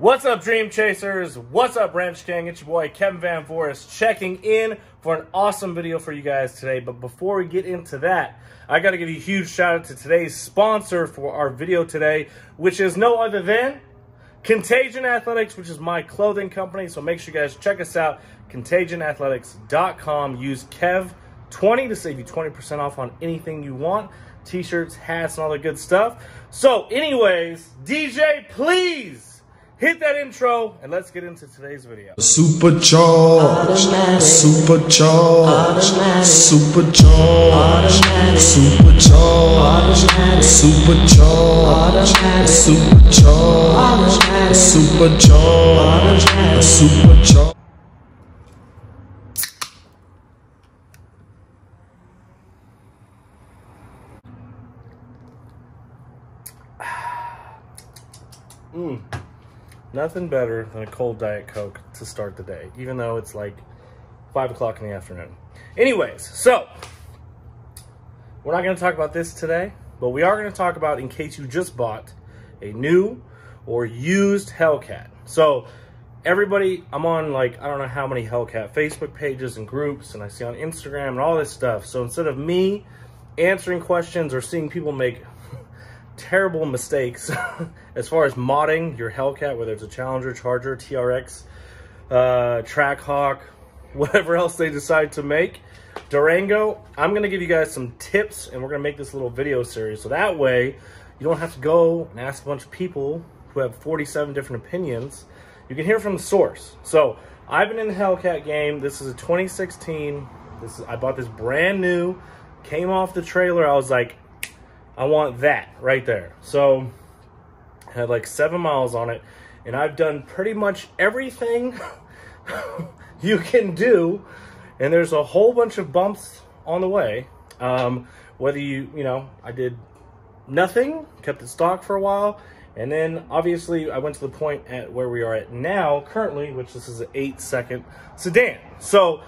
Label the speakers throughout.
Speaker 1: What's up, Dream Chasers? What's up, Ranch Gang? It's your boy, Kevin Van Forest, checking in for an awesome video for you guys today. But before we get into that, I got to give you a huge shout out to today's sponsor for our video today, which is no other than Contagion Athletics, which is my clothing company. So make sure you guys check us out, contagionathletics.com. Use KEV20 to save you 20% off on anything you want. T-shirts, hats, and all the good stuff. So anyways, DJ, please hit that intro, and let's get into today's video.
Speaker 2: Supercharged, supercharged, supercharged, supercharged, supercharged, supercharged, supercharged, supercharged.
Speaker 1: Nothing better than a cold Diet Coke to start the day, even though it's like 5 o'clock in the afternoon. Anyways, so we're not going to talk about this today, but we are going to talk about in case you just bought a new or used Hellcat. So everybody, I'm on like, I don't know how many Hellcat Facebook pages and groups, and I see on Instagram and all this stuff. So instead of me answering questions or seeing people make terrible mistakes as far as modding your Hellcat, whether it's a Challenger, Charger, TRX, Trackhawk, whatever else they decide to make, Durango, I'm going to give you guys some tips, and we're going to make this little video series so that way you don't have to go and ask a bunch of people who have 47 different opinions. You can hear from the source. So I've been in the Hellcat game. This is a 2016. I bought this brand new, came off the trailer. I was like, I want that right there. So I had like 7 miles on it, and I've done pretty much everything you can do, and there's a whole bunch of bumps on the way. Whether you know, I did nothing, kept it stock for a while, and then obviously I went to the point at where we are at now currently, which this is an 8-second sedan. So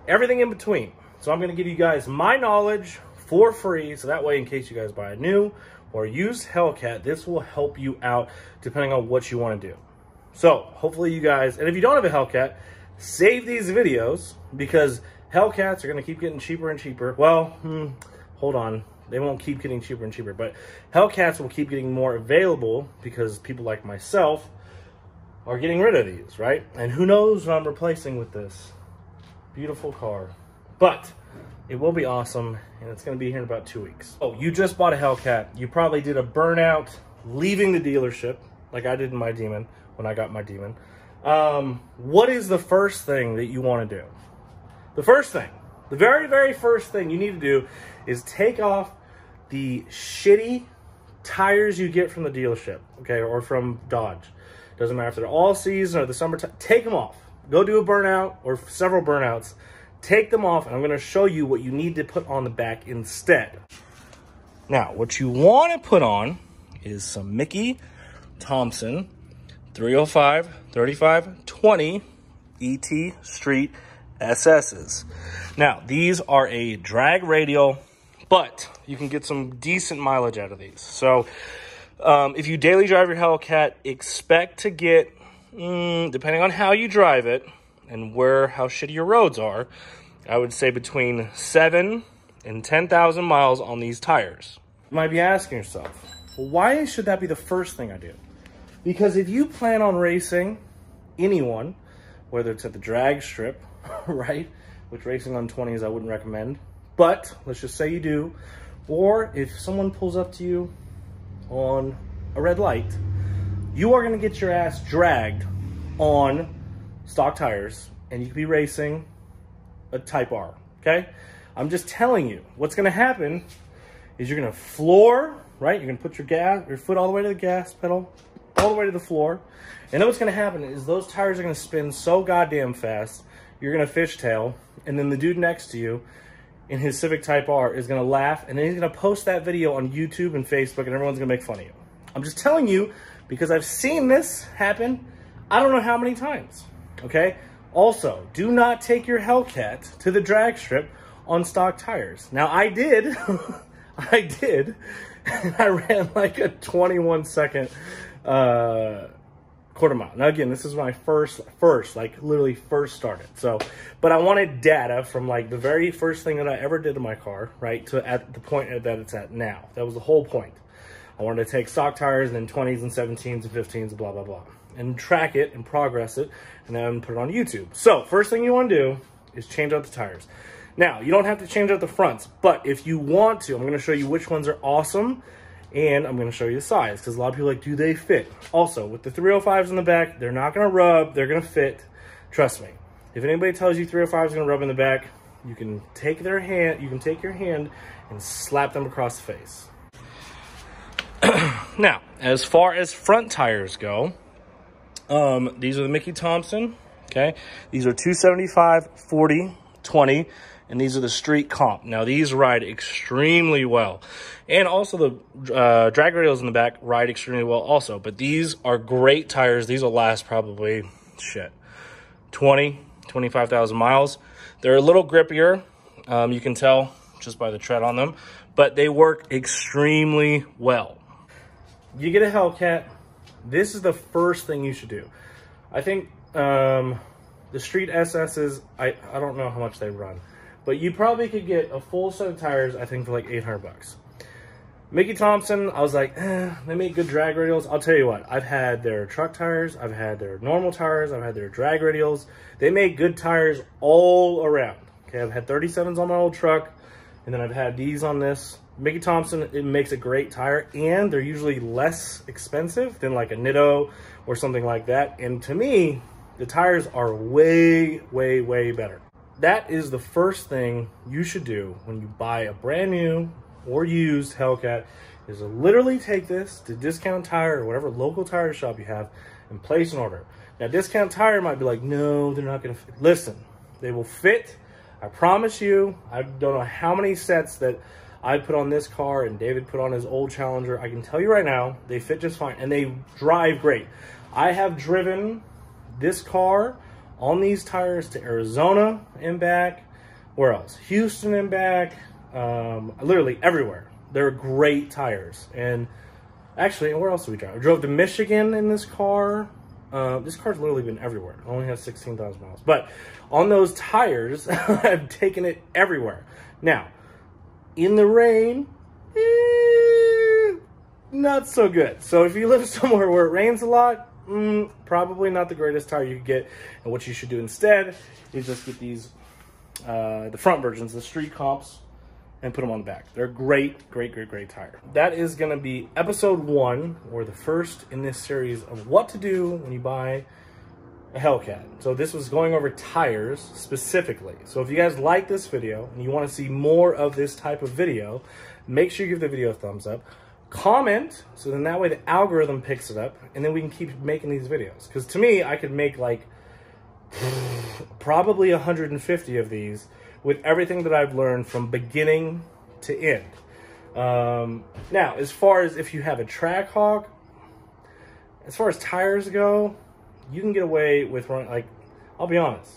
Speaker 1: everything in between. So I'm going to give you guys my knowledge for free, so that way in case you guys buy a new or used Hellcat, this will help you out depending on what you want to do. So hopefully you guys, and if you don't have a Hellcat, save these videos, because Hellcats are going to keep getting cheaper and cheaper. Well, hold on, they won't keep getting cheaper and cheaper, but Hellcats will keep getting more available because people like myself are getting rid of these, right? And who knows what I'm replacing with this beautiful car. But it will be awesome, and it's going to be here in about 2 weeks. Oh, you just bought a Hellcat. You probably did a burnout leaving the dealership, like I did in my Demon when I got my Demon. What is the first thing that you want to do? The first thing, the very, very first thing you need to do is take off the shitty tires you get from the dealership, okay, or from Dodge. Doesn't matter if they're all season or the summertime. Take them off. Go do a burnout or several burnouts. Take them off, and I'm going to show you what you need to put on the back instead. Now, what you want to put on is some Mickey Thompson 305/35/20 ET Street SS's. Now, these are a drag radial, but you can get some decent mileage out of these. So, if you daily drive your Hellcat, expect to get, depending on how you drive it, and how shitty your roads are, I would say between 7 and 10,000 miles on these tires. You might be asking yourself, well, why should that be the first thing I do? Because if you plan on racing anyone, whether it's at the drag strip, right, which racing on 20s I wouldn't recommend, but let's just say you do, or if someone pulls up to you on a red light, you are going to get your ass dragged on stock tires, and you could be racing a Type R, okay? I'm just telling you, what's going to happen is you're going to floor, right? You're going to put your foot all the way to the gas pedal, all the way to the floor, and then what's going to happen is those tires are going to spin so goddamn fast, you're going to fishtail, and then the dude next to you in his Civic Type R is going to laugh, and then he's going to post that video on YouTube and Facebook, and everyone's going to make fun of you. I'm just telling you because I've seen this happen I don't know how many times. Okay? Also, do not take your Hellcat to the drag strip on stock tires. Now, I did. I did. And I ran like a 21-second quarter mile. Now again, this is when I first, like literally first started. So, but I wanted data from like the very first thing that I ever did to my car, right, to at the point that it's at now. That was the whole point. I wanted to take stock tires and then 20s and 17s and 15s, blah, blah, blah, and track it and progress it and then put it on YouTube. So first thing you want to do is change out the tires. Now, you don't have to change out the fronts, but if you want to, I'm going to show you which ones are awesome, and I'm going to show you the size, because a lot of people are like, do they fit? Also, with the 305s in the back, they're not going to rub, they're going to fit. Trust me. If anybody tells you 305 is going to rub in the back, you can take their hand, you can take your hand and slap them across the face. Now, as far as front tires go, these are the Mickey Thompson, okay? These are 275, 40, 20, and these are the street comp. Now, these ride extremely well. And also the drag radials in the back ride extremely well also. But these are great tires. These will last probably, 25,000 miles. They're a little grippier. You can tell just by the tread on them. But they work extremely well. You get a Hellcat. This is the first thing you should do. I think the street SS's, I don't know how much they run. But you probably could get a full set of tires, I think, for like 800 bucks. Mickey Thompson, I was like, they make good drag radials. I'll tell you what, I've had their truck tires, I've had their normal tires, I've had their drag radials. They make good tires all around. Okay, I've had 37s on my old truck, and then I've had these on this. Mickey Thompson, it makes a great tire, and they're usually less expensive than like a Nitto or something like that. And to me, the tires are way, way, way better. That is the first thing you should do when you buy a brand new or used Hellcat, is to literally take this to Discount Tire or whatever local tire shop you have and place an order. Now, Discount Tire might be like, no, they're not going to fit. Listen, they will fit. I promise you. I don't know how many sets that I put on this car and David put on his old Challenger. I can tell you right now, they fit just fine and they drive great. I have driven this car on these tires to Arizona and back. Where else? Houston and back. Literally everywhere. They're great tires. And actually, where else did we drive? We drove to Michigan in this car. This car's literally been everywhere. It only has 16,000 miles. But on those tires, I've taken it everywhere. Now, in the rain, not so good. So if you live somewhere where it rains a lot, probably not the greatest tire you could get. And what you should do instead is just get these, the front versions, the street comps, and put them on the back. They're great, great, great, great tire. That is going to be episode 1, or the first in this series of what to do when you buy a Hellcat. So this was going over tires specifically. So if you guys like this video and you want to see more of this type of video, make sure you give the video a thumbs up. Comment, so then that way the algorithm picks it up, and then we can keep making these videos. Because to me, I could make like probably 150 of these with everything that I've learned from beginning to end. Now, as far as if you have a Trackhawk, as far as tires go, you can get away with running, like, I'll be honest,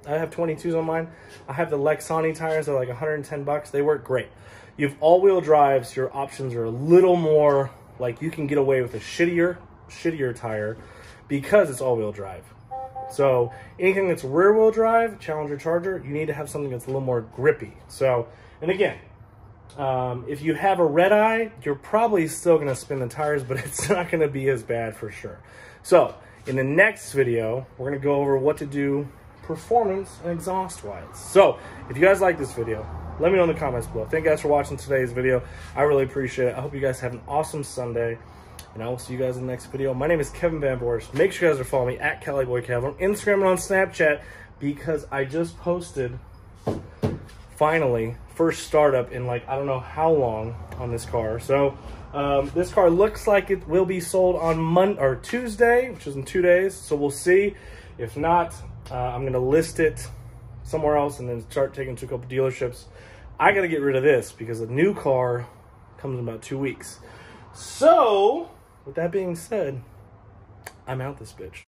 Speaker 1: I have 22s on mine. I have the Lexani tires, they're like 110 bucks. They work great. You have all-wheel drives, so your options are a little more, like, you can get away with a shittier tire because it's all-wheel drive. So anything that's rear-wheel drive, Challenger, Charger, you need to have something that's a little more grippy. So, and again, if you have a red eye, you're probably still going to spin the tires, but it's not going to be as bad for sure. So in the next video, we're going to go over what to do performance and exhaust-wise. So if you guys like this video, let me know in the comments below. Thank you guys for watching today's video. I really appreciate it. I hope you guys have an awesome Sunday. And I will see you guys in the next video. My name is Kevin Van Borst. Make sure you guys are following me at CaliBoyKev on Instagram and on Snapchat, because I just posted, finally, first startup in like, I don't know how long on this car. So this car looks like it will be sold on Tuesday, which is in 2 days. So we'll see. If not, I'm going to list it somewhere else and then start taking it to a couple dealerships. I got to get rid of this because a new car comes in about 2 weeks. So with that being said, I'm out this bitch.